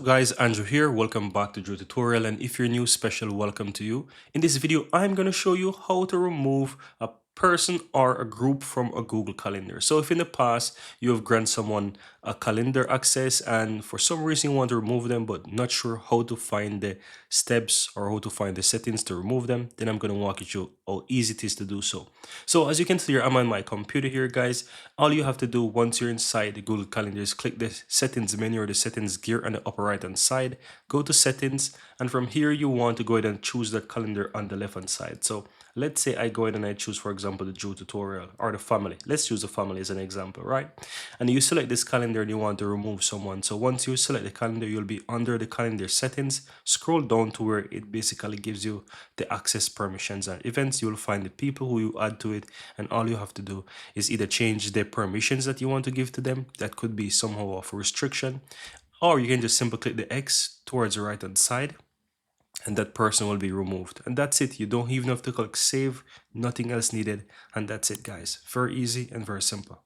Guys, Andrew here. Welcome back to Drew Tutorial, and if you're new, special welcome to you. In this video, I'm going to show you how to remove a person or a group from a Google Calendar. So if in the past you have granted someone a calendar access and for some reason you want to remove them but not sure how to find the steps or how to find the settings to remove them, then I'm going to walk you through how easy it is to do so. So as you can see here, I'm on my computer here, guys. All you have to do once you're inside the Google Calendar is click the settings menu or the settings gear on the upper right hand side, go to settings, and from here you want to go ahead and choose the calendar on the left hand side. So let's say I go ahead and I choose, for example, the Drew tutorial or the family. Let's use the family as an example, right? And you select this calendar and you want to remove someone. So once you select the calendar, you'll be under the calendar settings. Scroll down to where it basically gives you the access permissions and events. You'll find the people who you add to it, and all you have to do is either change the permissions that you want to give to them. That could be somehow of a restriction, or you can just simply click the X towards the right hand side and that person will be removed. And that's it. You don't even have to click save, nothing else needed. And that's it, guys. Very easy and very simple.